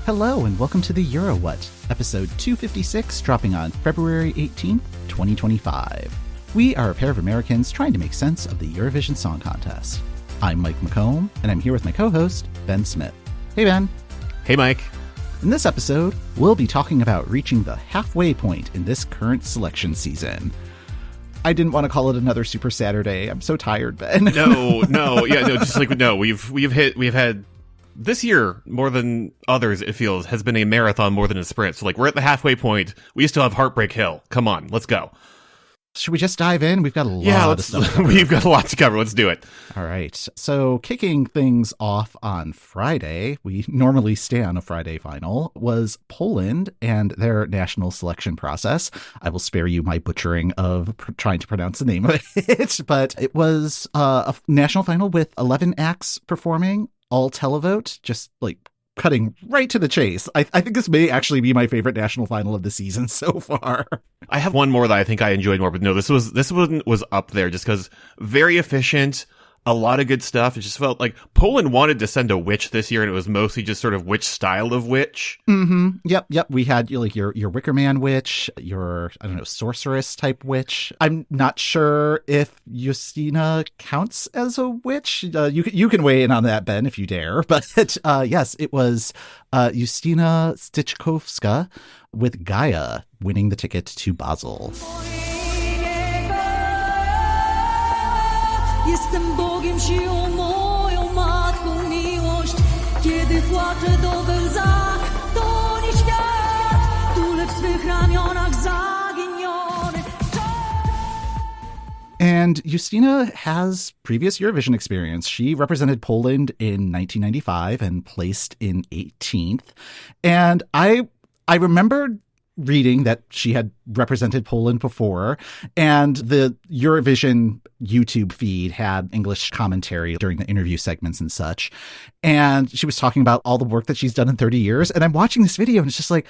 Hello and welcome to the EuroWhat, episode 256, dropping on February 18th, 2025. We are a pair of Americans trying to make sense of the Eurovision Song Contest. I'm Mike McComb, and I'm here with my co-host, Ben Smith. Hey, Ben. Hey, Mike. In this episode, we'll be talking about reaching the halfway point in this current selection season. I didn't want to call it another Super Saturday. I'm so tired, Ben. We've had this year, more than others, it feels, has been a marathon more than a sprint. So, we're at the halfway point. We still have Heartbreak Hill. Come on, let's go. Should we just dive in? We've got a lot of stuff to cover. We've got a lot to cover. Let's do it. All right. So, kicking things off on Friday, we normally stay on a Friday final, was Poland and their national selection process. I will spare you my butchering of trying to pronounce the name of it, but it was a national final with 11 acts performing. All televote, just cutting right to the chase. I think this may actually be my favorite national final of the season so far. I have one more that I think I enjoyed more, but no, this one was up there just because very efficient, a lot of good stuff. It just felt like Poland wanted to send a witch this year, and it was mostly just sort of which style of witch. Mm-hmm. Yep. We had your Wicker Man witch, your, sorceress type witch. I'm not sure if Justyna counts as a witch. You can weigh in on that, Ben, if you dare. But yes, it was Justyna Stichkowska with Gaja winning the ticket to Basel. Jestem Bogiem, siłą moją, matką miłość. Kiedy płaczę do łzach, toni świat, tule w swych ramionach zaginiony. And Justyna has previous Eurovision experience. She represented Poland in 1995 and placed in 18th. And I remember reading that she had represented Poland before, and the Eurovision YouTube feed had English commentary during the interview segments and such. And she was talking about all the work that she's done in 30 years. And I'm watching this video and it's just like,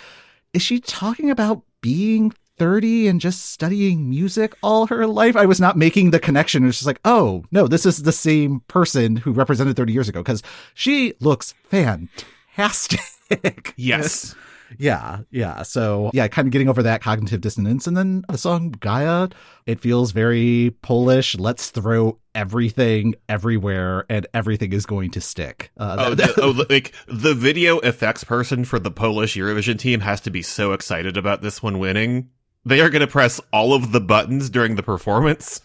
is she talking about being 30 and just studying music all her life? I was not making the connection. It was just like, oh, no, this is the same person who represented 30 years ago, because she looks fantastic. Yes. Yeah. So, kind of getting over that cognitive dissonance. And then the song Gaja, it feels very Polish. Let's throw everything everywhere and everything is going to stick. The video effects person for the Polish Eurovision team has to be so excited about this one winning. They are going to press all of the buttons during the performance.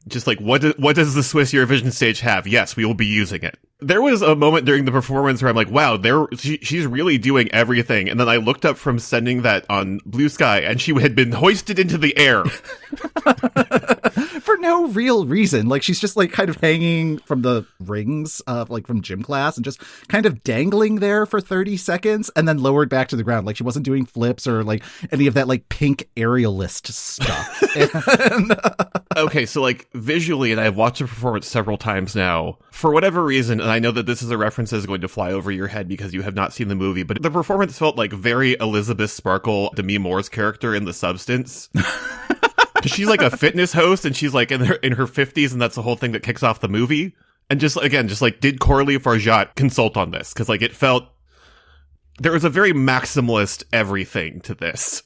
Just what does the Swiss Eurovision stage have? Yes, we will be using it. There was a moment during the performance where I'm like, wow, she's really doing everything. And then I looked up from sending that on Blue Sky, and she had been hoisted into the air. For no real reason. She's just kind of hanging from the rings from gym class and just kind of dangling there for 30 seconds and then lowered back to the ground. She wasn't doing flips or any of that pink aerialist stuff. Okay, so visually, and I've watched the performance several times now, for whatever reason, and I know that this is a reference that is going to fly over your head because you have not seen the movie, but the performance felt like very Elizabeth Sparkle, Demi Moore's character in The Substance. She's a fitness host, and she's in her 50s, and that's the whole thing that kicks off the movie. And did Coralie Farjat consult on this? Because it felt there was a very maximalist everything to this.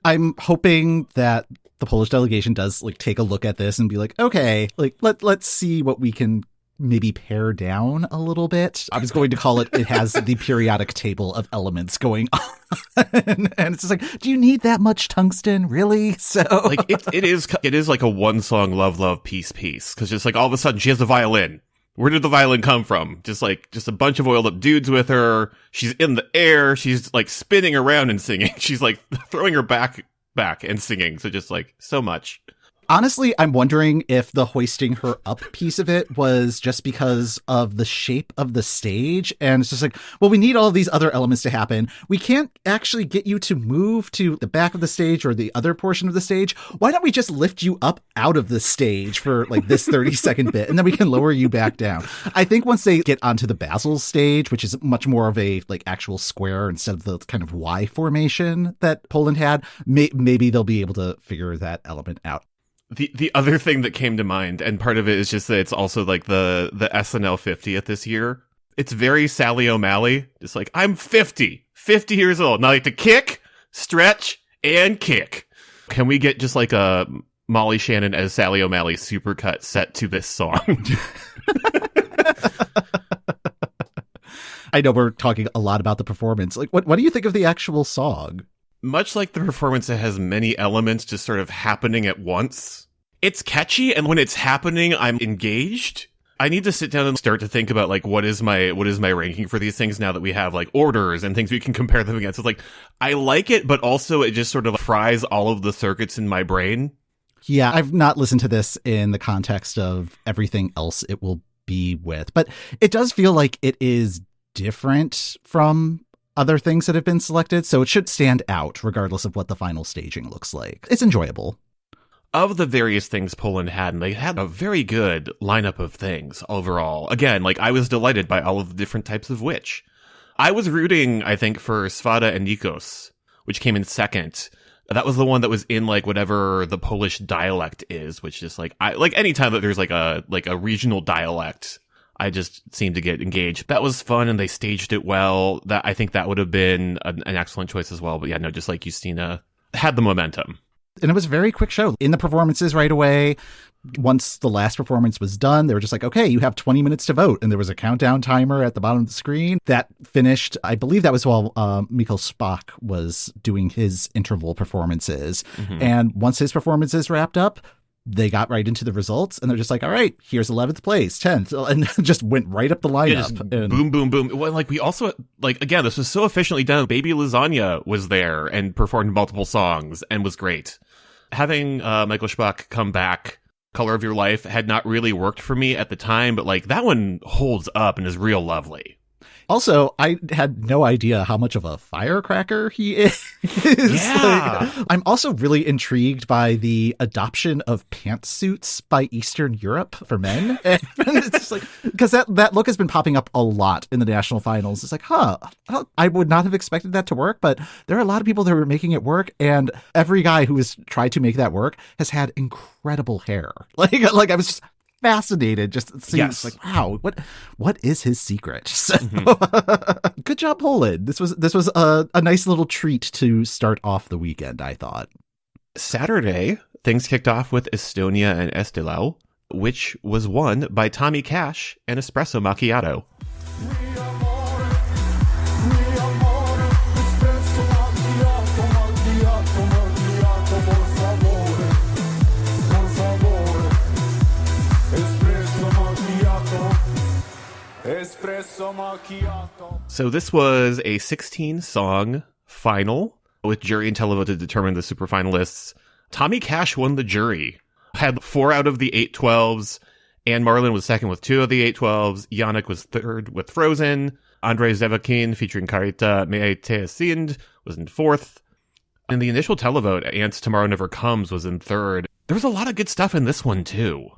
I'm hoping that the Polish delegation does take a look at this and be okay, let's see what we can maybe pare down a little bit. I was going to call it has the periodic table of elements going on. And it's just do you need that much tungsten? Really? So it is like a one song love, peace. Cause just all of a sudden she has a violin. Where did the violin come from? Just a bunch of oiled up dudes with her. She's in the air. She's spinning around and singing. She's throwing her back and singing. So just so much. Honestly, I'm wondering if the hoisting her up piece of it was just because of the shape of the stage. And it's just well, we need all these other elements to happen. We can't actually get you to move to the back of the stage or the other portion of the stage. Why don't we just lift you up out of the stage for this 30-second bit, and then we can lower you back down? I think once they get onto the Basel stage, which is much more of a actual square instead of the kind of Y formation that Poland had, maybe they'll be able to figure that element out. The other thing that came to mind, and part of it is just that it's also the SNL 50th this year. It's very Sally O'Malley. Just I'm 50. 50 years old. Now I like to kick, stretch, and kick. Can we get just like a Molly Shannon as Sally O'Malley supercut set to this song? I know we're talking a lot about the performance. Like, what do you think of the actual song? Much like the performance, it has many elements just sort of happening at once. It's catchy, and when it's happening, I'm engaged. I need to sit down and start to think about, like, what is my ranking for these things now that we have, like, orders and things we can compare them against. It's like, I like it, but also it just sort of fries all of the circuits in my brain. Yeah, I've not listened to this in the context of everything else it will be with, but it does feel like it is different from other things that have been selected, so it should stand out regardless of what the final staging looks like. It's enjoyable. Of the various things Poland had, and they had a very good lineup of things overall. Again, like, I was delighted by all of the different types of witch. I was rooting, I think, for Svada and Nikos, which came in second. That was the one that was in, like, whatever the Polish dialect is, which is like, anytime that there's like a regional dialect, I just seem to get engaged. That was fun, and they staged it well. I think that would have been an excellent choice as well. But yeah, no, just like Justyna had the momentum. And it was a very quick show. In the performances right away, once the last performance was done, they were just like, okay, you have 20 minutes to vote. And there was a countdown timer at the bottom of the screen. That finished, I believe that was while Mikkel Spock was doing his interval performances. Mm-hmm. And once his performances wrapped up, they got right into the results, and they're just like, all right, here's 11th place, 10th, and just went right up the lineup. And boom, boom, boom. Well, like, we also, like, again, this was so efficiently done. Baby Lasagna was there and performed multiple songs and was great. Having Michael Spock come back, Color of Your Life, had not really worked for me at the time, but, like, that one holds up and is real lovely. Also, I had no idea how much of a firecracker he is. Yeah. Like, I'm also really intrigued by the adoption of pantsuits by Eastern Europe for men. And it's just like, because that look has been popping up a lot in the national finals. It's like, I would not have expected that to work, but there are a lot of people that are making it work. And every guy who has tried to make that work has had incredible hair. Like I was just fascinated just seeing, yes. Like, wow, what is his secret? So, mm-hmm. Good job, Poland. This was a nice little treat to start off the weekend, I thought. Saturday, things kicked off with Estonia and Eesti, which was won by Tommy Cash and Espresso Macchiato. So this was a 16-song final with jury and televote to determine the super finalists. Tommy Cash won the jury, had 4 out of the 8 12s, and Marlon was second with 2 of the 8 12s. Yannick was third with Frozen. Andrei Zevakin featuring Carita Me Te Sind was in 4th. In the initial televote, Ants Tomorrow Never Comes was in 3rd. There was a lot of good stuff in this one too.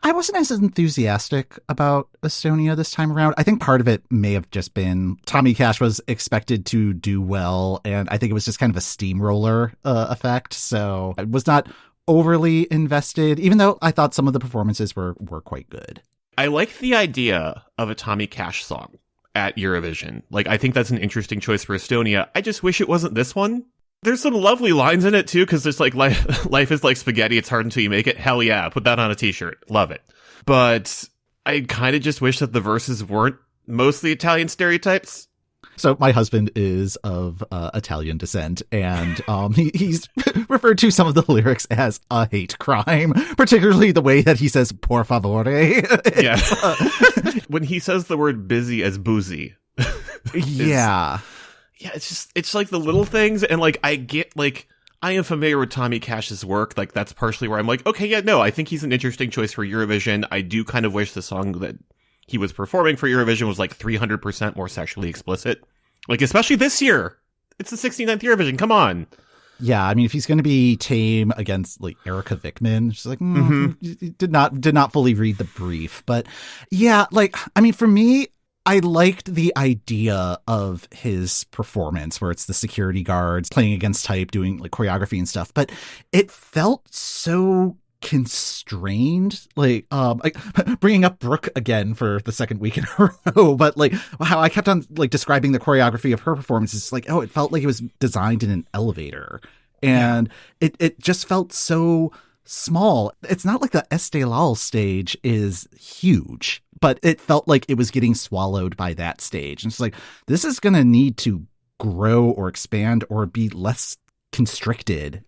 I wasn't as enthusiastic about Estonia this time around. I think part of it may have just been Tommy Cash was expected to do well, and I think it was just kind of a steamroller effect. So I was not overly invested, even though I thought some of the performances were quite good. I like the idea of a Tommy Cash song at Eurovision. Like, I think that's an interesting choice for Estonia. I just wish it wasn't this one. There's some lovely lines in it, too, because there's like, life is like spaghetti, it's hard until you make it. Hell yeah, put that on a t-shirt. Love it. But I kind of just wish that the verses weren't mostly Italian stereotypes. So my husband is of Italian descent, and he's referred to some of the lyrics as a hate crime, particularly the way that he says por favore. Yeah. When he says the word busy as boozy. Yeah. Yeah, it's like the little things, and like I get, like, I am familiar with Tommy Cash's work, like that's partially where I'm like, okay, yeah, no, I think he's an interesting choice for Eurovision. I do kind of wish the song that he was performing for Eurovision was like 300% more sexually explicit. Like, especially this year. It's the 69th Eurovision, come on. Yeah, I mean, if he's going to be tame against like Erica Vickman, she's like, did not fully read the brief. But yeah, like, I mean, for me, I liked the idea of his performance where it's the security guards playing against type, doing like choreography and stuff, but it felt so constrained, like bringing up Brooke again for the second week in a row, but like how I kept on like describing the choreography of her performance is like, oh, it felt like it was designed in an elevator, and it just felt so small. It's not like the Laul stage is huge, but it felt like it was getting swallowed by that stage. And it's like, this is going to need to grow or expand or be less constricted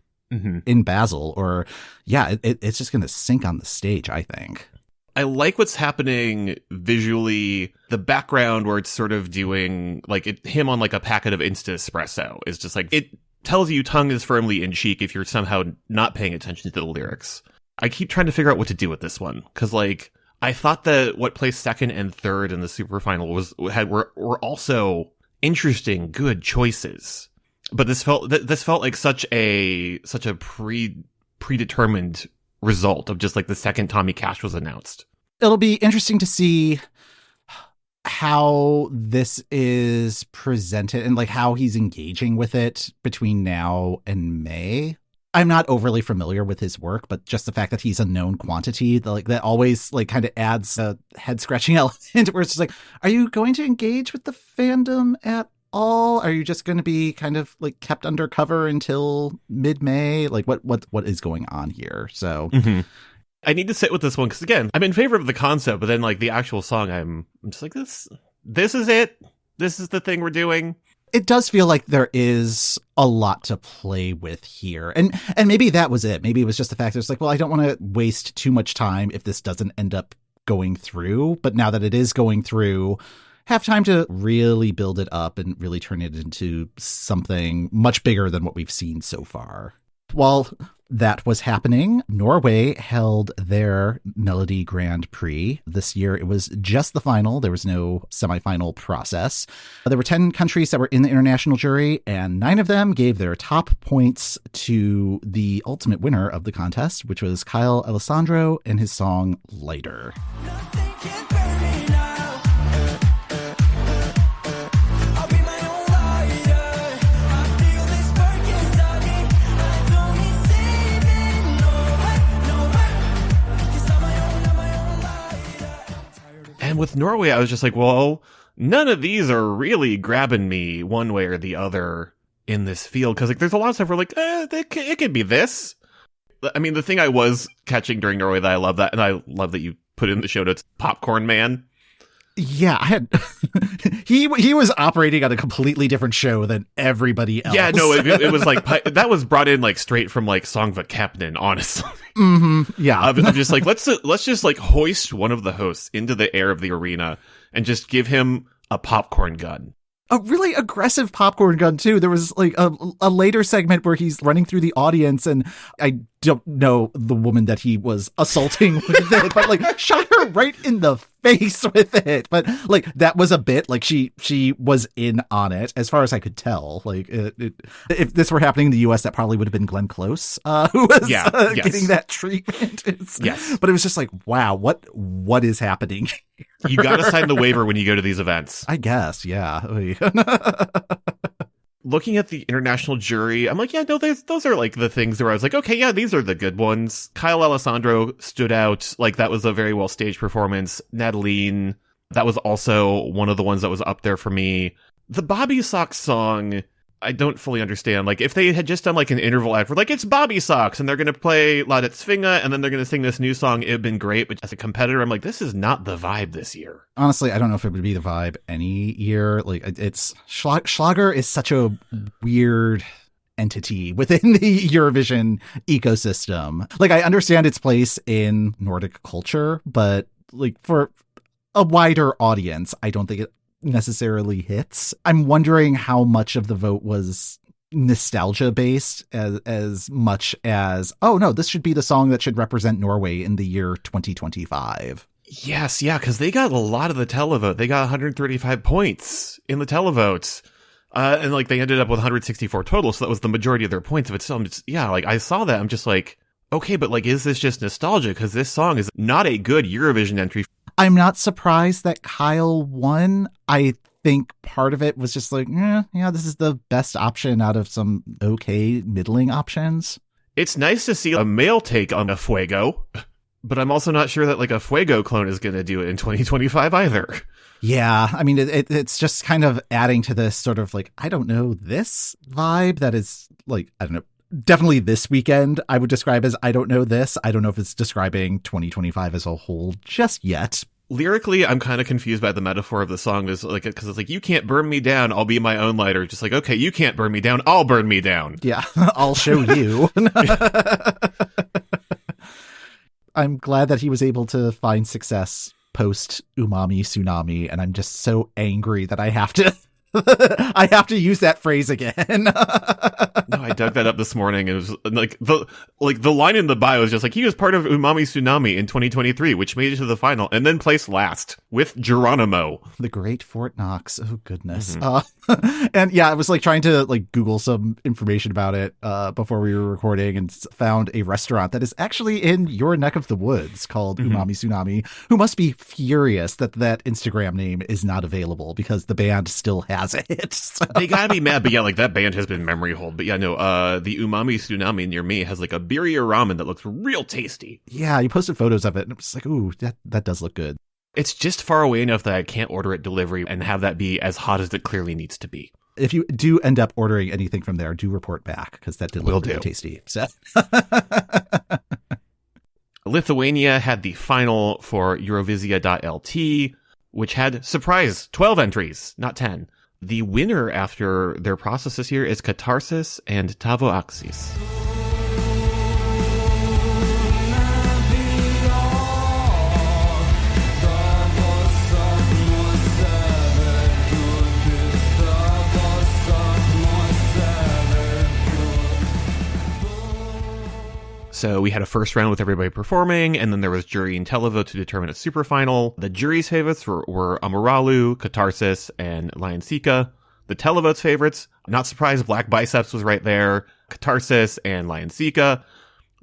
in Basel, or it's just going to sink on the stage, I think. I like what's happening visually. The background where it's sort of doing like him on like a packet of Insta Espresso is just like, it tells you tongue is firmly in cheek if you're somehow not paying attention to the lyrics. I keep trying to figure out what to do with this one, because like I thought that what placed second and third in the super final were also interesting, good choices. But this felt like such a predetermined result of just like the second Tommy Cash was announced. It'll be interesting to see how this is presented and like how he's engaging with it between now and May. I'm not overly familiar with his work, but just the fact that he's a known quantity, that always like kind of adds a head scratching element where it's just like, are you going to engage with the fandom at all? Are you just going to be kind of like kept undercover until mid-May? Like what is going on here? So I need to sit with this one, because again, I'm in favor of the concept, but then like the actual song, I'm just like, this is it. This is the thing we're doing. It does feel like there is a lot to play with here. And maybe that was it. Maybe it was just the fact that it's like, well, I don't want to waste too much time if this doesn't end up going through. But now that it is going through, have time to really build it up and really turn it into something much bigger than what we've seen so far. While that was happening, Norway held their Melody Grand Prix. This year, it was just the final. There was no semifinal process. There were 10 countries that were in the international jury, and 9 of them gave their top points to the ultimate winner of the contest, which was Kyle Alessandro and his song Lighter. And with Norway, I was just like, well, none of these are really grabbing me one way or the other in this field. Because like, there's a lot of stuff where like, it could be this. I mean, the thing I was catching during Norway that I love that, and I love that you put in the show notes, Popcorn Man. Yeah, I had he was operating on a completely different show than everybody else. Yeah, no, it was like that was brought in like straight from like Songva Kapnen, honestly. Yeah, I'm just like let's just like hoist one of the hosts into the air of the arena and just give him a popcorn gun. A really aggressive popcorn gun, too. There was like a later segment where he's running through the audience, and I don't know the woman that he was assaulting with it, but like shot her right in the face with it. But like that was a bit like she was in on it, as far as I could tell. Like if this were happening in the US, that probably would have been Glenn Close who was getting that treatment. Yes, but it was just like, wow, what is happening? You got to sign the waiver when you go to these events. I guess, yeah. Looking at the international jury, I'm like, yeah, no, those are like the things where I was like, okay, yeah, these are the good ones. Kyle Alessandro stood out. Like, that was a very well staged performance. Nataline, that was also one of the ones that was up there for me. The Bobby Sox song, I don't fully understand. Like, if they had just done like an interval act where like, it's Bobby Sox and they're going to play La Svinga and then they're going to sing this new song, it would have been great. But as a competitor, I'm like, this is not the vibe this year. Honestly, I don't know if it would be the vibe any year. Like, it's Schlager is such a weird entity within the Eurovision ecosystem. Like, I understand its place in Nordic culture, but like for a wider audience, I don't think it necessarily hits. I'm wondering how much of the vote was nostalgia based as much as, oh no, this should be the song that should represent Norway in the year 2025. Yes, yeah, because they got a lot of the televote. They got 135 points in the televotes. And like they ended up with 164 total, so that was the majority of their points. But still, like I saw that, I'm just like, okay, but like, is this just nostalgia? Because this song is not a good Eurovision entry. I'm not surprised that Kyle won. I think part of it was just like, yeah, this is the best option out of some okay middling options. It's nice to see a male take on a Fuego, but I'm also not sure that like a Fuego clone is going to do it in 2025 either. Yeah, I mean, it's just kind of adding to this sort of like, I don't know, this vibe that is like, I don't know, definitely this weekend I would describe as I don't know this. I don't know if it's describing 2025 as a whole just yet. Lyrically, I'm kind of confused by the metaphor of the song. Is like, because it's like, you can't burn me down, I'll be my own lighter. Just like, okay, you can't burn me down, I'll burn me down. Yeah, I'll show you. I'm glad that he was able to find success post Umami Tsunami, and I'm just so angry that I have to I have to use that phrase again. No, I dug that up this morning, and it was like the line in the bio is just like, he was part of Umami Tsunami in 2023, which made it to the final and then placed last with Geronimo. The great Fort Knox. Oh goodness. And yeah, I was like trying to like Google some information about it before we were recording, and found a restaurant that is actually in your neck of the woods called Umami Tsunami, who must be furious that that Instagram name is not available because the band still has it. So. They gotta be mad, but yeah, like that band has been memory hold. But yeah, no, the Umami Tsunami near me has like a birria ramen that looks real tasty. Yeah, you posted photos of it, and it was like, ooh, that does look good. It's just far away enough that I can't order it delivery and have that be as hot as it clearly needs to be. If you do end up ordering anything from there, do report back, because that did look really tasty. So. Lithuania had the final for Eurovisia.lt, which had, surprise, 12 entries, not 10. The winner after their process this year is Katarsis and Tavo akys. So we had a first round with everybody performing, and then there was jury and televote to determine a super final. The jury's favorites were Amuralu, Katarsis, and Lionsika. The televote's favorites, not surprised, Black Biceps was right there, Katarsis and Lionsika.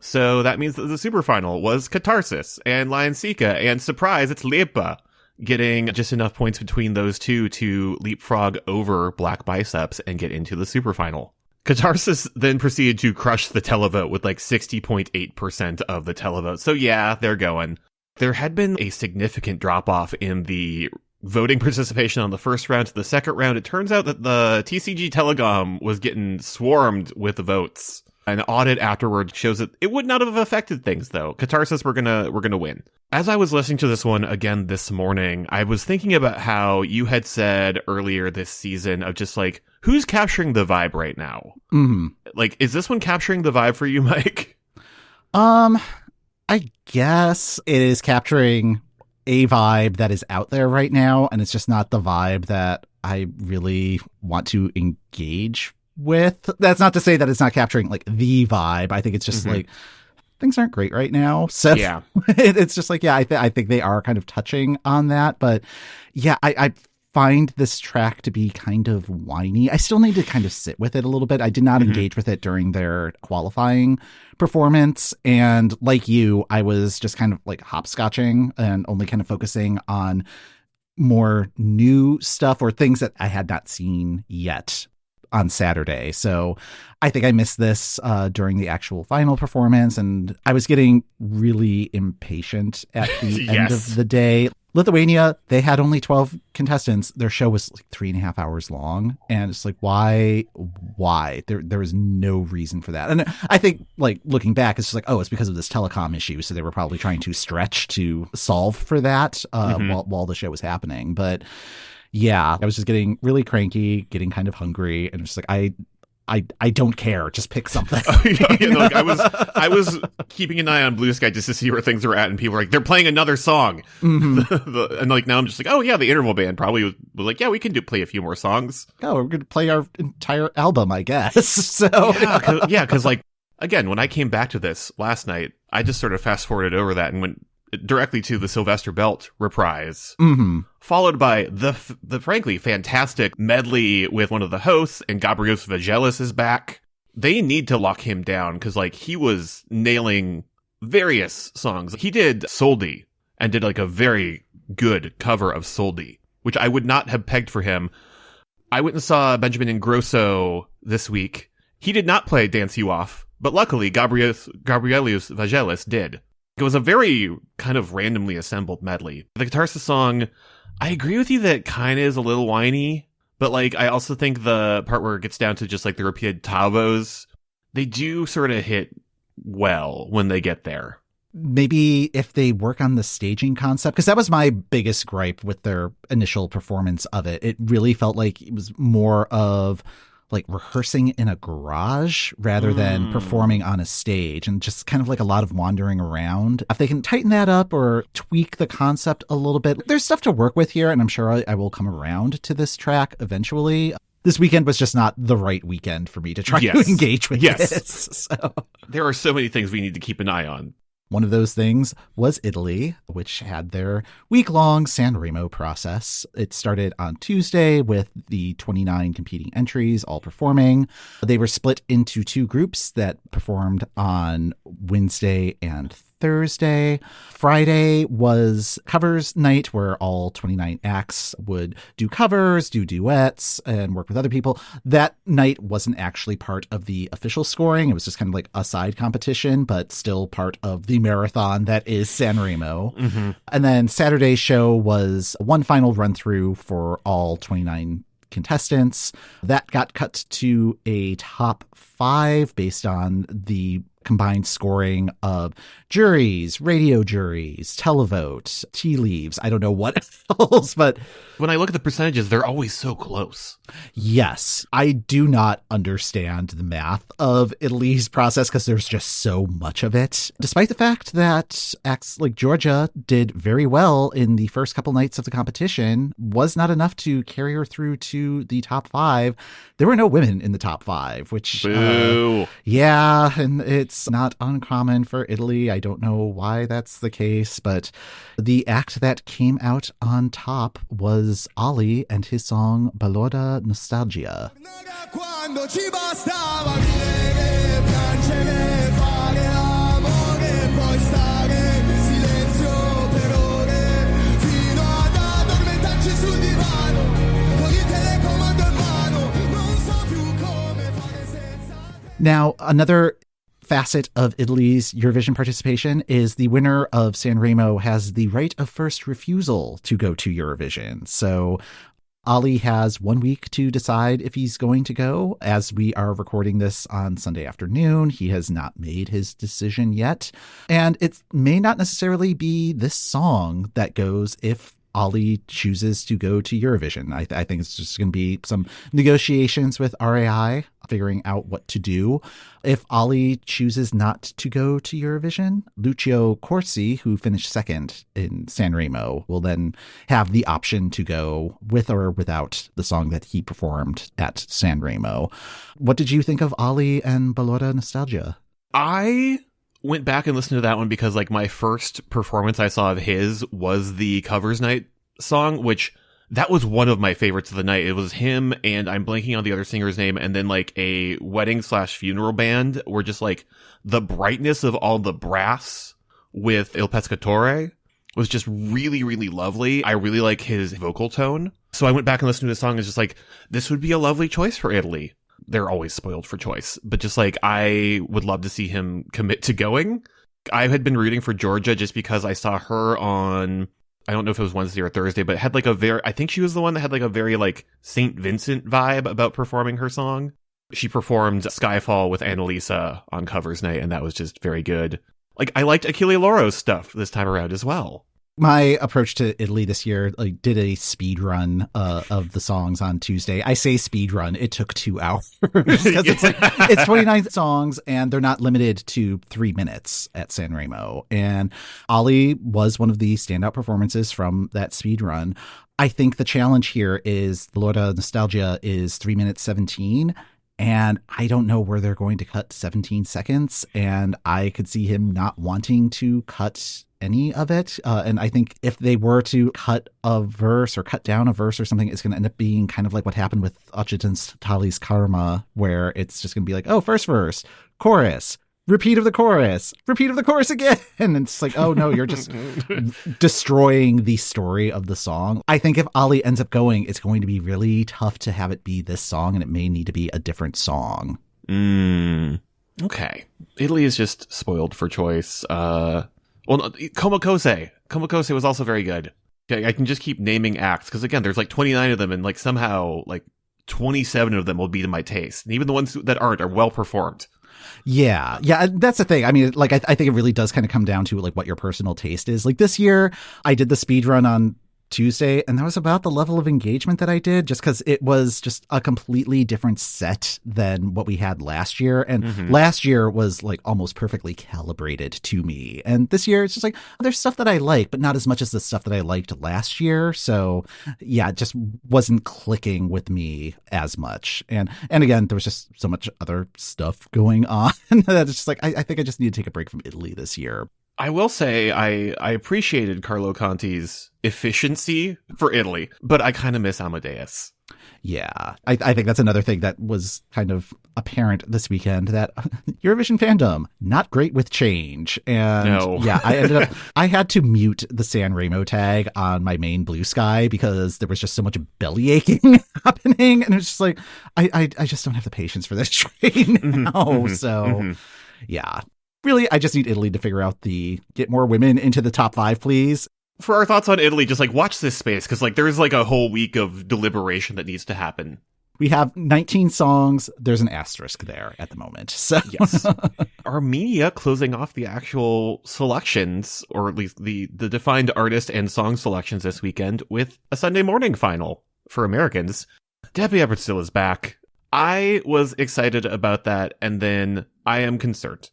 So that means that the super final was Katarsis and Lionsika, and surprise, it's Lepa, getting just enough points between those two to leapfrog over Black Biceps and get into the super final. Katarsis then proceeded to crush the televote with like 60.8% of the televote. So yeah, they're going. There had been a significant drop-off in the voting participation on the first round to the second round. It turns out that the TCG Telecom was getting swarmed with the votes. An audit afterward shows that it would not have affected things, though. Katarsis were gonna win. As I was listening to this one again this morning, I was thinking about how you had said earlier this season of just like, who's capturing the vibe right now? Mm-hmm. Like, is this one capturing the vibe for you, Mike? I guess it is capturing a vibe that is out there right now, and it's just not the vibe that I really want to engage with. That's not to say that it's not capturing like the vibe. I think it's just like things aren't great right now. So yeah, it's just like, yeah, I think they are kind of touching on that. But yeah, I find this track to be kind of whiny. I still need to kind of sit with it a little bit. I did not engage with it during their qualifying performance. And like you, I was just kind of like hopscotching and only kind of focusing on more new stuff or things that I had not seen yet on Saturday. So I think I missed this during the actual final performance, and I was getting really impatient at the end of the day. Lithuania, they had only 12 contestants. Their show was like 3.5 hours long. And it's like, why? There was no reason for that. And I think like looking back, it's just like, oh, it's because of this telecom issue. So they were probably trying to stretch to solve for that while the show was happening. But yeah, I was just getting really cranky, getting kind of hungry, and just like, I don't care. Just pick something. Like I was keeping an eye on Blue Sky just to see where things were at, and people were like, they're playing another song. And like now I'm just like, oh yeah, the interval band probably was like, yeah, we can play a few more songs. Oh, we're going to play our entire album, I guess. So yeah, because like, again, when I came back to this last night, I just sort of fast forwarded over that and went directly to the Sylvester Belt reprise, followed by the frankly fantastic medley with one of the hosts, and Gabrios Vagelis is back. They need to lock him down because like he was nailing various songs. He did Soldi and did like a very good cover of Soldi, which I would not have pegged for him. I went and saw Benjamin Ingrosso this week. He did not play Dance You Off, But luckily, Gabrielius Vagelis did. It was a very kind of randomly assembled medley. The Katarsis song, I agree with you that it kind of is a little whiny, but like I also think the part where it gets down to just like the repeated Tavos, they do sort of hit well when they get there. Maybe if they work on the staging concept, because that was my biggest gripe with their initial performance of it. It really felt like it was more of like rehearsing in a garage rather than performing on a stage, and just kind of like a lot of wandering around. If they can tighten that up or tweak the concept a little bit, there's stuff to work with here, and I'm sure I will come around to this track eventually. This weekend was just not the right weekend for me to try to engage with this. So. There are so many things we need to keep an eye on. One of those things was Italy, which had their week-long Sanremo process. It started on Tuesday with the 29 competing entries all performing. They were split into two groups that performed on Wednesday and Thursday. Friday was covers night, where all 29 acts would do covers, do duets, and work with other people. That night wasn't actually part of the official scoring. It was just kind of like a side competition, but still part of the marathon that is Sanremo. Mm-hmm. And then Saturday's show was one final run through for all 29 contestants. That got cut to a top 5 based on the combined scoring of juries, radio juries, televote, tea leaves. I don't know what else, but when I look at the percentages, they're always so close. Yes, I do not understand the math of Italy's process because there's just so much of it. Despite the fact that acts like Georgia did very well in the first couple nights of the competition, was not enough to carry her through to the top 5. There were no women in the top 5, which, yeah, and it's not uncommon for Italy. I don't know why that's the case, but the act that came out on top was Olly and his song Balloda Nostalgia. Now, another facet of Italy's Eurovision participation is the winner of Sanremo has the right of first refusal to go to Eurovision. So Olly has 1 week to decide if he's going to go. As we are recording this on Sunday afternoon, he has not made his decision yet. And it may not necessarily be this song that goes if Olly chooses to go to Eurovision. I think it's just going to be some negotiations with RAI, figuring out what to do. If Olly chooses not to go to Eurovision, Lucio Corsi, who finished second in Sanremo, will then have the option to go with or without the song that he performed at Sanremo. What did you think of Olly and Balloda Nostalgia? I went back and listened to that one because like my first performance I saw of his was the covers night song, which that was one of my favorites of the night. It was him and I'm blanking on the other singer's name, and then like a wedding/funeral band were just like the brightness of all the brass with Il Pescatore was just really, really lovely. I really like his vocal tone. So I went back and listened to the song and just like, this would be a lovely choice for Italy. They're always spoiled for choice, but just like, I would love to see him commit to going. I had been rooting for Georgia just because I saw her on, I don't know if it was Wednesday or Thursday, but it had like I think she was the one that had like a very like St. Vincent vibe about performing her song. She performed Skyfall with Annalisa on covers night, and that was just very good. Like, I liked Achille Laura's stuff this time around as well. My approach to Italy this year, like, did a speed run of the songs on Tuesday. I say speed run. It took 2 hours because it's 29 songs and they're not limited to 3 minutes at Sanremo. And Olly was one of the standout performances from that speed run. I think the challenge here is Balloda Nostalgia is 3 minutes 17. And I don't know where they're going to cut 17 seconds. And I could see him not wanting to cut any of it. And I think if they were to cut a verse or cut down a verse or something, it's going to end up being kind of like what happened with Occident's Tali's Karma, where it's just going to be like, oh, first verse, chorus, repeat of the chorus again. And it's like, oh no, you're just destroying the story of the song. I think if Olly ends up going, it's going to be really tough to have it be this song, and it may need to be a different song. Okay. Italy is just spoiled for choice. Well, no, Komokose. Komokose was also very good. Okay, I can just keep naming acts, because again, there's like 29 of them, and like somehow like 27 of them will be to my taste. And even the ones that aren't are well performed. Yeah. That's the thing. I mean, like, I think it really does kind of come down to like what your personal taste is. Like this year, I did the speed run on Tuesday, and that was about the level of engagement that I did, just because it was just a completely different set than what we had last year. And last year was like almost perfectly calibrated to me. And this year it's just like, there's stuff that I like, but not as much as the stuff that I liked last year. So yeah, it just wasn't clicking with me as much. And again, there was just so much other stuff going on that it's just like, I think I just need to take a break from Italy this year. I will say I appreciated Carlo Conti's efficiency for Italy, but I kind of miss Amadeus. Yeah, I think that's another thing that was kind of apparent this weekend, that Eurovision fandom, not great with change. And no. Yeah, I had to mute the Sanremo tag on my main Blue Sky because there was just so much belly aching happening. And it's just like, I just don't have the patience for this train now. So yeah. Really, I just need Italy to figure out get more women into the top 5, please. For our thoughts on Italy, just like watch this space, because like there's like a whole week of deliberation that needs to happen. We have 19 songs. There's an asterisk there at the moment. So yes. Armenia closing off the actual selections, or at least the defined artist and song selections this weekend, with a Sunday morning final for Americans. Depi Evratesil is back. I was excited about that, and then I am concerned.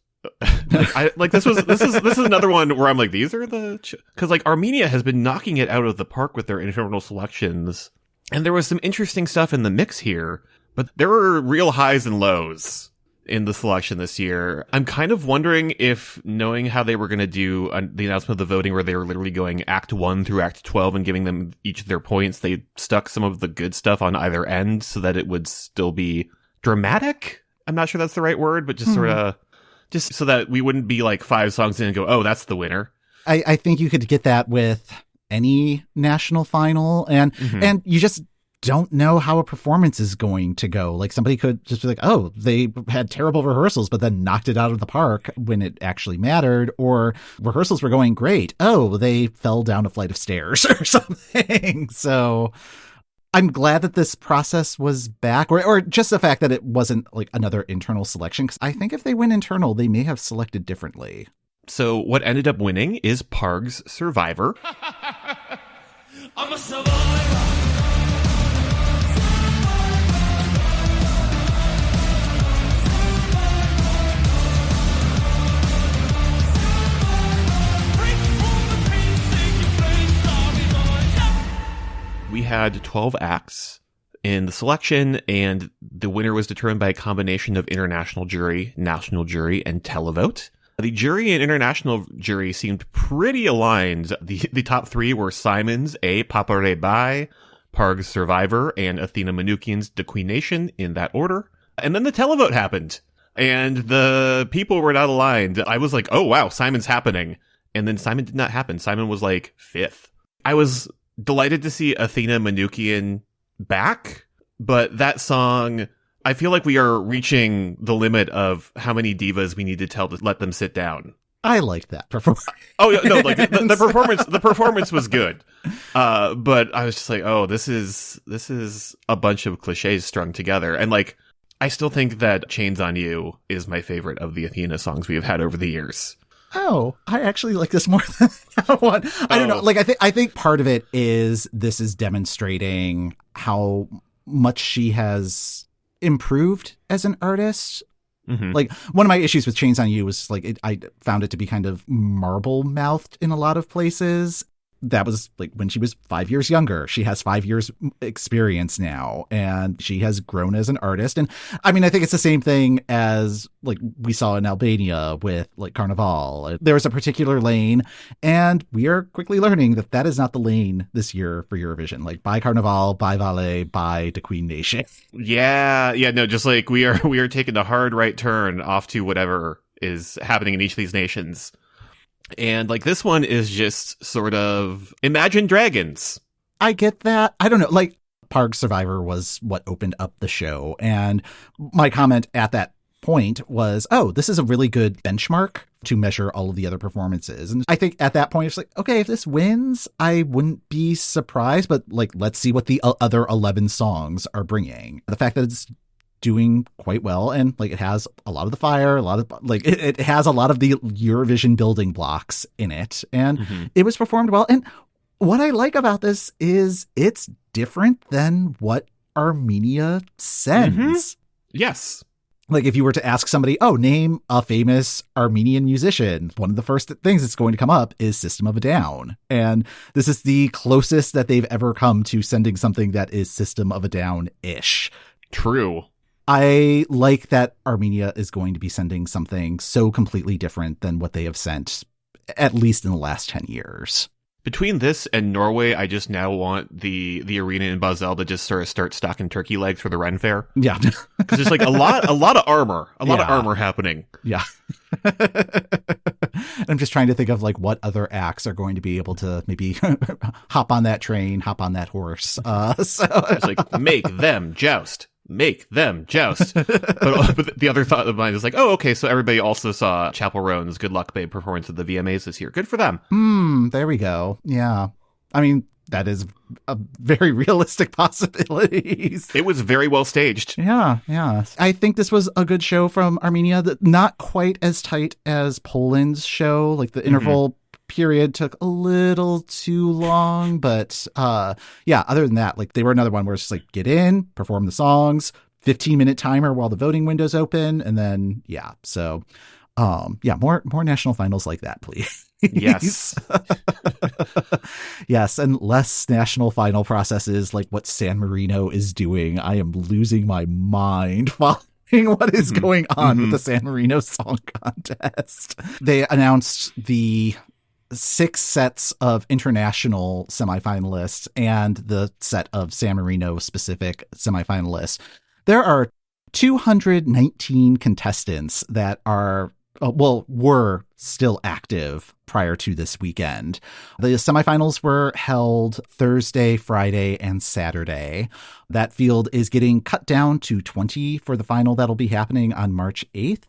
This is another one where I'm like, these are because like Armenia has been knocking it out of the park with their internal selections, and there was some interesting stuff in the mix here, but there were real highs and lows in the selection this year. I'm kind of wondering if, knowing how they were going to do the announcement of the voting, where they were literally going Act 1 through Act 12 and giving them each their points, they stuck some of the good stuff on either end so that it would still be dramatic. I'm not sure that's the right word, but just sort of, just so that we wouldn't be like 5 songs in and go, oh, that's the winner. I think you could get that with any national final, and you just don't know how a performance is going to go. Like somebody could just be like, oh, they had terrible rehearsals, but then knocked it out of the park when it actually mattered, or rehearsals were going great. Oh, they fell down a flight of stairs or something. So I'm glad that this process was back, or just the fact that it wasn't like another internal selection. Because I think if they went internal, they may have selected differently. So what ended up winning is Parg's Survivor. I'm a survivor. We had 12 acts in the selection, and the winner was determined by a combination of international jury, national jury, and televote. The jury and international jury seemed pretty aligned. The top 3 were Simon's A Papare Bai, Parg's Survivor, and Athena Manukian's The Queen Nation, in that order. And then the televote happened, and the people were not aligned. I was like, oh wow, Simon's happening. And then Simon did not happen. Simon was like 5th. I was delighted to see Athena Manukian back, but that song, I feel like we are reaching the limit of how many divas we need to tell to let them sit down. I liked that performance. Oh no, like the performance was good. But I was just like, oh, this is a bunch of cliches strung together. And like, I still think that Chains on You is my favorite of the Athena songs we have had over the years. Oh, I actually like this more than that one. I don't know. Like, I think part of it is this is demonstrating how much she has improved as an artist. Like, one of my issues with Chains on You was like, I found it to be kind of marble mouthed in a lot of places. That was like when she was 5 years younger. She has 5 years experience now, and she has grown as an artist. And I mean, I think it's the same thing as like we saw in Albania with like Carnival. There was a particular lane, and we are quickly learning that that is not the lane this year for Eurovision. Like, by Carnival, by Valet, by the Queen Nation. Yeah, no, just like we are taking a hard right turn off to whatever is happening in each of these nations. And like, this one is just sort of Imagine Dragons. I get that. I don't know. Like, Parg Survivor was what opened up the show. And my comment at that point was, oh, this is a really good benchmark to measure all of the other performances. And I think at that point, it's like, okay, if this wins, I wouldn't be surprised, but like, let's see what the other 11 songs are bringing. The fact that it's doing quite well, and like it has a lot of the fire, a lot of like it has a lot of the Eurovision building blocks in it, and it was performed well. And what I like about this is it's different than what Armenia sends. Yes. Like if you were to ask somebody, oh, name a famous Armenian musician, one of the first things that's going to come up is System of a Down. And this is the closest that they've ever come to sending something that is System of a Down-ish. True. I like that Armenia is going to be sending something so completely different than what they have sent, at least in the last 10 years. Between this and Norway, I just now want the arena in Basel to just sort of start stocking turkey legs for the Ren Faire. Yeah. Because there's like a lot of armor happening. Yeah. I'm just trying to think of like what other acts are going to be able to maybe hop on that train, hop on that horse. So it's like, make them joust. Make them joust. But the other thought of mine is like, oh, okay, so everybody also saw Chapel Roan's Good Luck Babe performance at the VMAs this year. Good for them. There we go. Yeah. I mean, that is a very realistic possibilities. It was very well staged. Yeah. I think this was a good show from Armenia. Not quite as tight as Poland's show. Like the interval period took a little too long, but other than that, like they were another one where it's just like get in, perform the songs, 15-minute timer while the voting window's open, and then more national finals like that, please. Yes. Yes, and less national final processes like what San Marino is doing. I am losing my mind following what is going on with the San Marino Song Contest. They announced the 6 sets of international semifinalists and the set of San Marino specific semifinalists. There are 219 contestants that are were still active prior to this weekend. The semifinals were held Thursday, Friday, and Saturday. That field is getting cut down to 20 for the final that'll be happening on March 8th.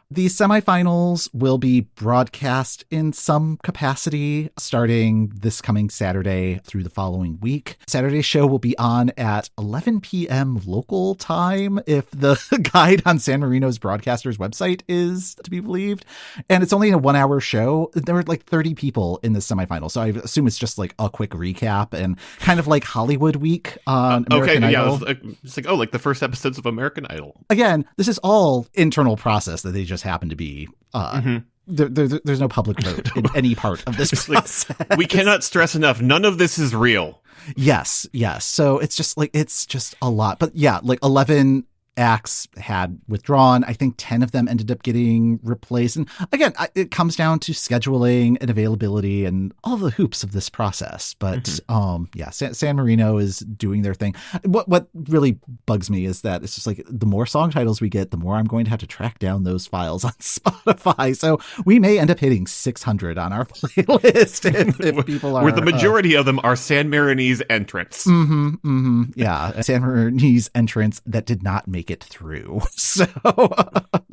These semifinals will be broadcast in some capacity starting this coming Saturday through the following week. Saturday's show will be on at 11 p.m. local time, if the guide on San Marino's broadcaster's website is to be believed. And it's only a 1-hour show. There were like 30 people in the semifinal, so I assume it's just like a quick recap and kind of like Hollywood Week on American Idol. It's like, like the first episodes of American Idol. Again, this is all internal process that they just happen to be there's no public vote in any part of this process. Like, we cannot stress enough, none of this is real. Yes. So it's just a lot. But yeah, like 11 acts had withdrawn. I think 10 of them ended up getting replaced. And again, it comes down to scheduling and availability and all the hoops of this process. But San Marino is doing their thing. What really bugs me is that it's just like the more song titles we get, the more I'm going to have to track down those files on Spotify. So we may end up hitting 600 on our playlist if people are... Where the majority of them are San Marinese entrants. Yeah, San Marinese entrants that did not make it through. So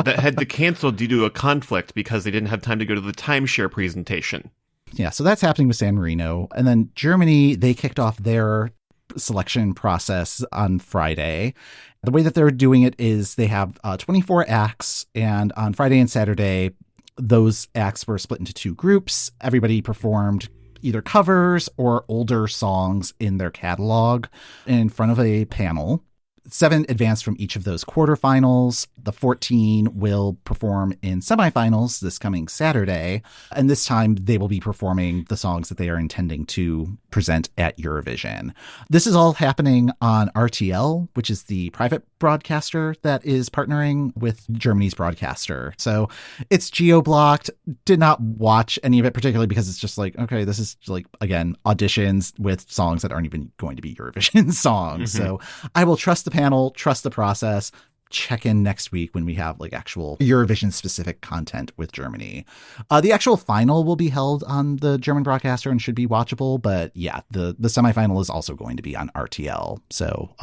that had to cancel due to a conflict because they didn't have time to go to the timeshare presentation. Yeah, so that's happening with San Marino. And then Germany, they kicked off their selection process on Friday. The way that they're doing it is they have 24 acts, and on Friday and Saturday, those acts were split into 2 groups. Everybody performed either covers or older songs in their catalog in front of a panel. 7 advanced from each of those quarterfinals. The 14 will perform in semifinals this coming Saturday. And this time they will be performing the songs that they are intending to present at Eurovision. This is all happening on RTL, which is the private broadcaster that is partnering with Germany's broadcaster. So it's geo-blocked. Did not watch any of it particularly because it's just like, okay, this is like, again, auditions with songs that aren't even going to be Eurovision songs. So I will trust the panel, trust the process, check in next week when we have like actual Eurovision specific content with Germany. The actual final will be held on the German broadcaster and should be watchable. But yeah, the semifinal is also going to be on RTL. So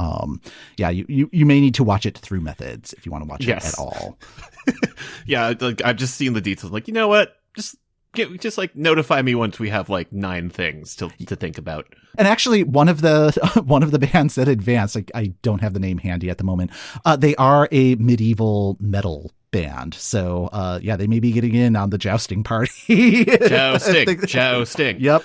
yeah, you may need to watch it through Methods if you want to watch it at all. Yeah, like I've just seen the details. Like, you know what? Just like notify me once we have like 9 things to think about. And actually, one of the bands that advanced, like, I don't have the name handy at the moment. They are a medieval metal band, so yeah, they may be getting in on the jousting party. Jousting. Yep.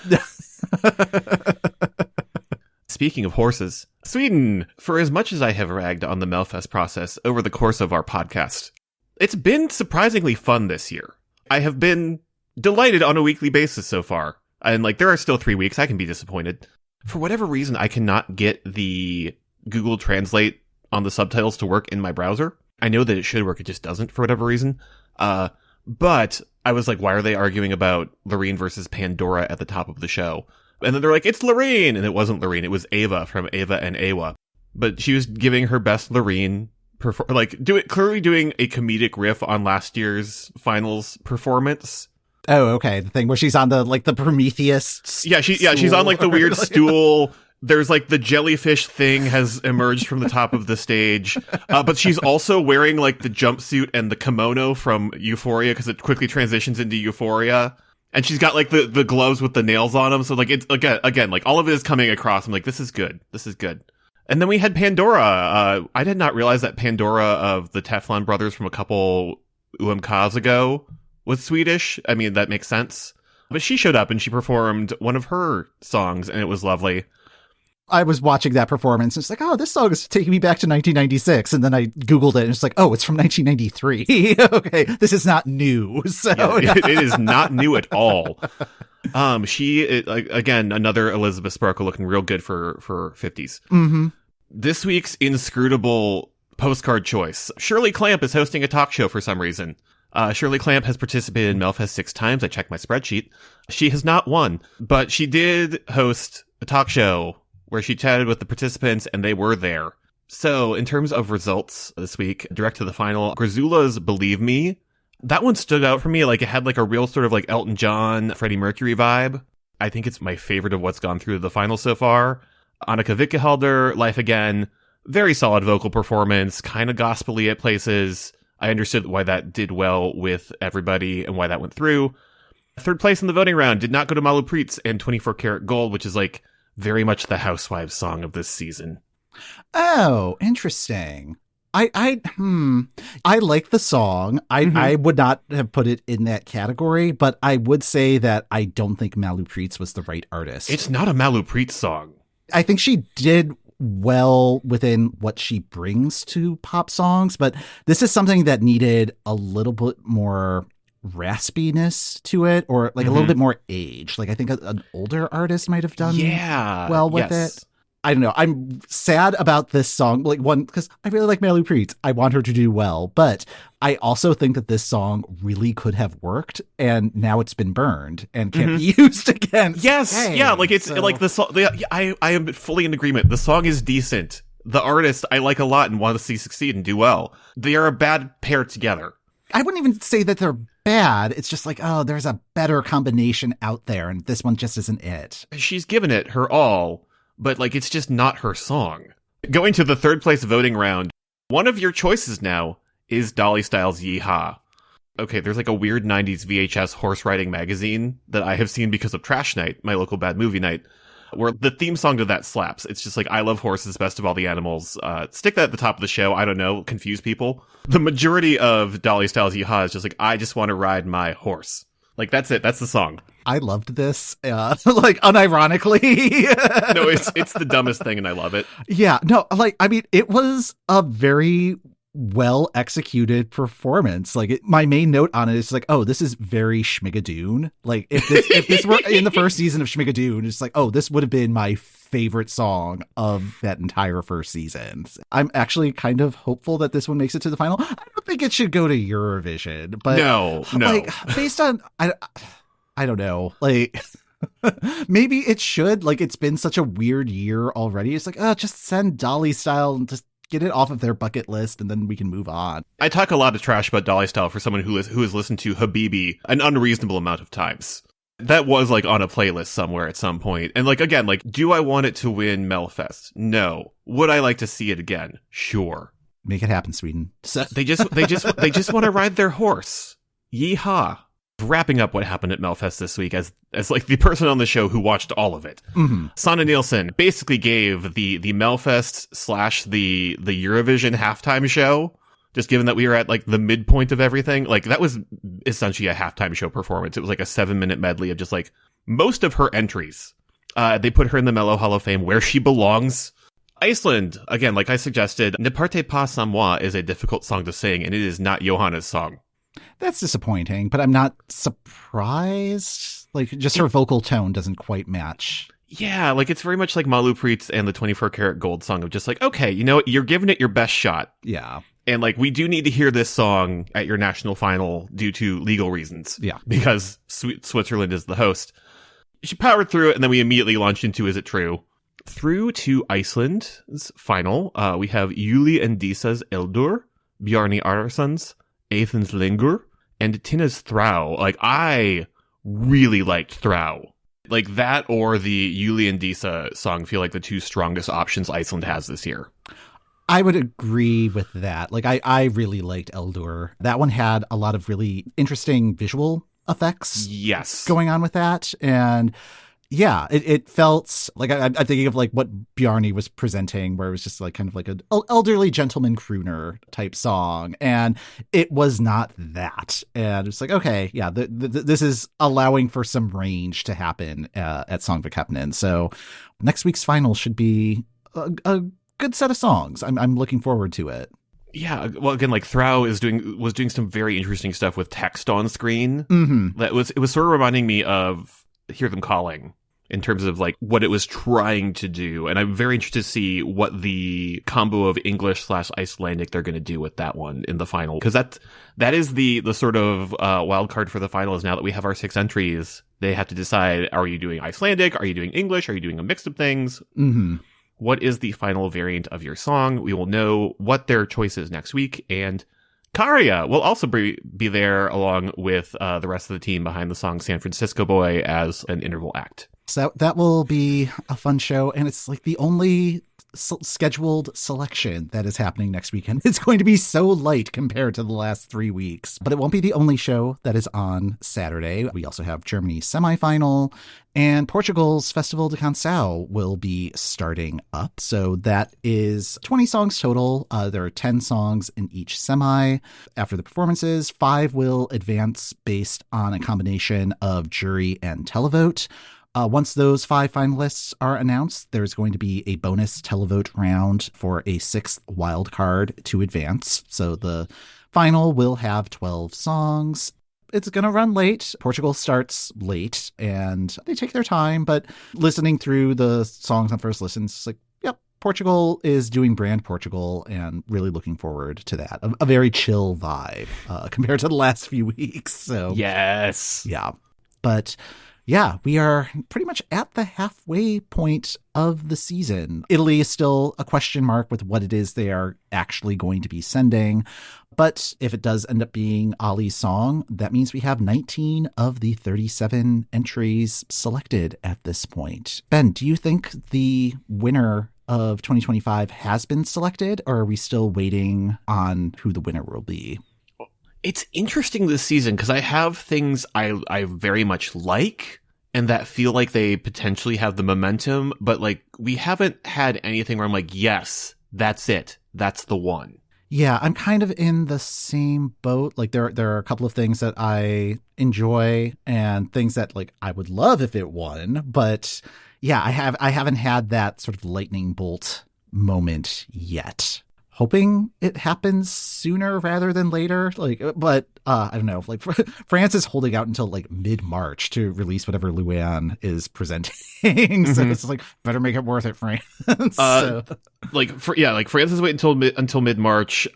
Speaking of horses, Sweden. For as much as I have ragged on the Melfest process over the course of our podcast, it's been surprisingly fun this year. I have been delighted on a weekly basis so far. And like, there are still 3 weeks. I can be disappointed. For whatever reason, I cannot get the Google Translate on the subtitles to work in my browser. I know that it should work. It just doesn't for whatever reason. But I was like, why are they arguing about Loreen versus Pandora at the top of the show? And then they're like, it's Loreen. And it wasn't Loreen. It was Ava from Ava and Awa. But she was giving her best Loreen clearly doing a comedic riff on last year's finals performance. Oh, okay. The thing where she's on the Prometheus. Yeah, she's on like the weird stool. There's like the jellyfish thing has emerged from the top of the stage. But she's also wearing like the jumpsuit and the kimono from Euphoria because it quickly transitions into Euphoria. And she's got like the gloves with the nails on them. So like it's again, like all of it is coming across. I'm like, this is good. This is good. And then we had Pandora. I did not realize that Pandora of the Teflon Brothers from a couple UMKs ago was Swedish. I mean, that makes sense. But she showed up and she performed one of her songs, and it was lovely. I was watching that performance, and it's like, oh, this song is taking me back to 1996. And then I Googled it, and it's like, oh, it's from 1993. Okay, this is not new. So yeah, it is not new at all. Again, another Elizabeth Sparkle looking real good for 50s. Mm-hmm. This week's inscrutable postcard choice. Shirley Clamp is hosting a talk show for some reason. Shirley Clamp has participated in Melfest 6 times. I checked my spreadsheet. She has not won, but she did host a talk show where she chatted with the participants, and they were there. So in terms of results this week, direct to the final, Grazula's Believe Me. That one stood out for me. Like, it had like a real sort of like Elton John, Freddie Mercury vibe. I think it's my favorite of what's gone through the final so far. Annika Vikkehelder, Life Again, very solid vocal performance, kind of gospel-y at places. I understood why that did well with everybody and why that went through. Third place in the voting round did not go to Malu Preetz and 24 Karat Gold, which is like very much the Housewives song of this season. Oh, interesting. I like the song. I would not have put it in that category, but I would say that I don't think Malu Preetz was the right artist. It's not a Malu Preetz song. I think she did well within what she brings to pop songs, but this is something that needed a little bit more raspiness to it, or like a little bit more age. Like, I think an older artist might have done well with it. I don't know. I'm sad about this song. Like, one, because I really like Malu Preetz. I want her to do well, but I also think that this song really could have worked, and now it's been burned and can't be used again. Yes, yeah, like it's like the song. I am fully in agreement. The song is decent. The artist I like a lot and want to see succeed and do well. They are a bad pair together. I wouldn't even say that they're bad. It's just like, oh, there's a better combination out there, and this one just isn't it. She's given it her all, but like, it's just not her song. Going to the third place voting round, one of your choices now is Dolly Styles' Yeehaw. Okay, there's like a weird 90s VHS horse riding magazine that I have seen because of Trash Night, my local bad movie night, where the theme song to that slaps. It's just like, I love horses, best of all the animals. Stick that at the top of the show. I don't know, confuse people. The majority of Dolly Styles' Yeehaw is just like, I just want to ride my horse. Like, that's it. That's the song. I loved this, like, unironically. No, it's the dumbest thing, and I love it. Yeah, no, like, I mean, it was a very well executed performance. Like, my main note on it is like, oh, this is very Schmigadoon. Like, if this were in the first season of Schmigadoon, it's like, oh, this would have been my favorite song of that entire first season. I'm actually kind of hopeful that this one makes it to the final. I don't think it should go to Eurovision, but no, like, based on I don't know, like, maybe it should. Like, it's been such a weird year already. It's like, just send Dolly Style and just get it off of their bucket list, and then we can move on. I talk a lot of trash about Dolly Style for someone who has listened to Habibi an unreasonable amount of times. That was like on a playlist somewhere at some point. And like, again, like, do I want it to win Melfest? No. Would I like to see it again? Sure. Make it happen, Sweden. They just want to ride their horse. Yeehaw. Wrapping up what happened at Melfest this week as like the person on the show who watched all of it. Mm-hmm. Sanna Nielsen basically gave the Melfest / the Eurovision halftime show, just given that we were at like the midpoint of everything. Like that was essentially a halftime show performance. It was like a 7-minute medley of just like most of her entries. They put her in the Mellow Hall of Fame where she belongs. Iceland, again, like I suggested, Ne partez pas sans moi is a difficult song to sing, and it is not Johanna's song. That's disappointing, but I'm not surprised. Like, just her vocal tone doesn't quite match. Yeah, like, it's very much like Malu Preet's and the 24 Karat Gold song of just like, okay, you know what? You're giving it your best shot. Yeah. And, like, we do need to hear this song at your national final due to legal reasons. Yeah. Because Switzerland is the host. She powered through it, and then we immediately launched into Is It True? Through to Iceland's final, we have Juli and Disa's Eldur, Bjarni Ararsson's Athens Lingur, and Tina's Throw. Like, I really liked Throw. Like, that or the Juli and Disa song feel like the two strongest options Iceland has this year. I would agree with that. Like, I really liked Eldur. That one had a lot of really interesting visual effects going on with that. And yeah, it felt like I'm thinking of like what Bjarni was presenting, where it was just like kind of like an elderly gentleman crooner type song. And it was not that. And it's like, okay, yeah, this is allowing for some range to happen at Songvakeppnin. So next week's final should be a good set of songs. I'm looking forward to it. Yeah, well, again, like Throw was doing some very interesting stuff with text on screen. Mm-hmm. It was sort of reminding me of Hear Them Calling in terms of like what it was trying to do, and I'm very interested to see what the combo of English / Icelandic they're going to do with that one in the final, because that is the sort of wild card for the final. Is now that we have our 6 entries, they have to decide: are you doing Icelandic? Are you doing English? Are you doing a mix of things? Mm-hmm. What is the final variant of your song? We will know what their choice is next week, and Karja will also be there along with the rest of the team behind the song San Francisco Boy as an interval act. So that will be a fun show, and it's like the only scheduled selection that is happening next weekend. It's going to be so light compared to the last 3 weeks, but it won't be the only show that is on Saturday. We also have Germany's semifinal, and Portugal's Festival de Canção will be starting up. So that is 20 songs total. There are 10 songs in each semi. After the performances, 5 will advance based on a combination of jury and televote. Once those 5 finalists are announced, there's going to be a bonus televote round for a 6th wild card to advance. So the final will have 12 songs. It's going to run late. Portugal starts late and they take their time, but listening through the songs on first listens, it's like, yep, Portugal is doing brand Portugal, and really looking forward to that. A very chill vibe compared to the last few weeks. So yes. Yeah. But yeah, we are pretty much at the halfway point of the season. Italy is still a question mark with what it is they are actually going to be sending. But if it does end up being Olly's song, that means we have 19 of the 37 entries selected at this point. Ben, do you think the winner of 2025 has been selected, or are we still waiting on who the winner will be? It's interesting this season because I have things I very much like and that feel like they potentially have the momentum, but like we haven't had anything where I'm like, yes, that's it. That's the one. Yeah, I'm kind of in the same boat. Like there are a couple of things that I enjoy and things that like I would love if it won, but yeah, I haven't had that sort of lightning bolt moment yet. Hoping it happens sooner rather than later. Like, but I don't know. Like, France is holding out until like mid-March to release whatever Luan is presenting. Mm-hmm. So it's like, better make it worth it, France. Like France is waiting until mid-March.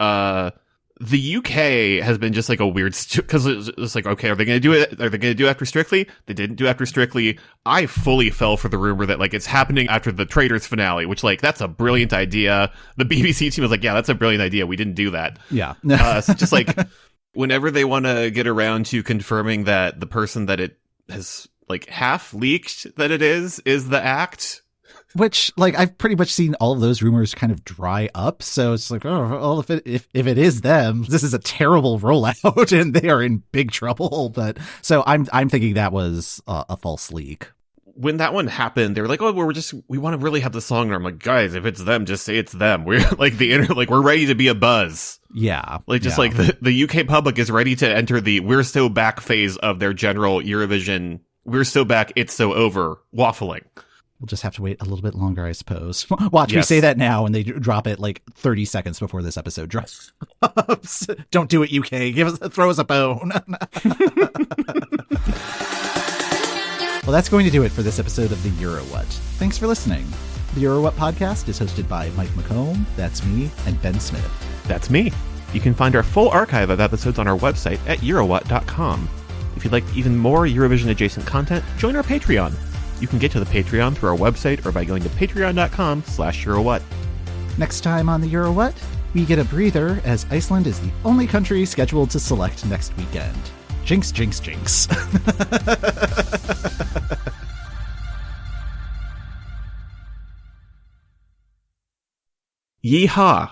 The UK has been just like a weird, because it's like, okay, are they going to do it? Are they going to do After Strictly? They didn't do After Strictly. I fully fell for the rumor that like it's happening after the Traitors finale, which like, that's a brilliant idea. The BBC team was like, yeah, that's a brilliant idea. We didn't do that. Yeah. So just like, whenever they want to get around to confirming that the person that it has like half leaked that it is the act. Which, like, I've pretty much seen all of those rumors kind of dry up. So it's like, oh, well, if it is them, this is a terrible rollout and they are in big trouble. But so I'm thinking that was a false leak. When that one happened, they were like, oh, we want to really have the song. And I'm like, guys, if it's them, just say it's them. We're like we're ready to be a buzz. Yeah. Like, just like the UK public is ready to enter the we're so back phase of their general Eurovision. We're so back. It's so over waffling. We'll just have to wait a little bit longer, I suppose. Watch me say that now and they drop it like 30 seconds before this episode drops. Don't do it, UK. Throw us a bone. Well, that's going to do it for this episode of the EuroWhat. Thanks for listening. The EuroWhat podcast is hosted by Mike McComb, that's me, and Ben Smith. That's me. You can find our full archive of episodes on our website at EuroWhat.com. If you'd like even more Eurovision-adjacent content, join our Patreon. You can get to the Patreon through our website or by going to patreon.com/EuroWhat. Next time on the EuroWhat, we get a breather as Iceland is the only country scheduled to select next weekend. Jinx, jinx, jinx. Yeehaw!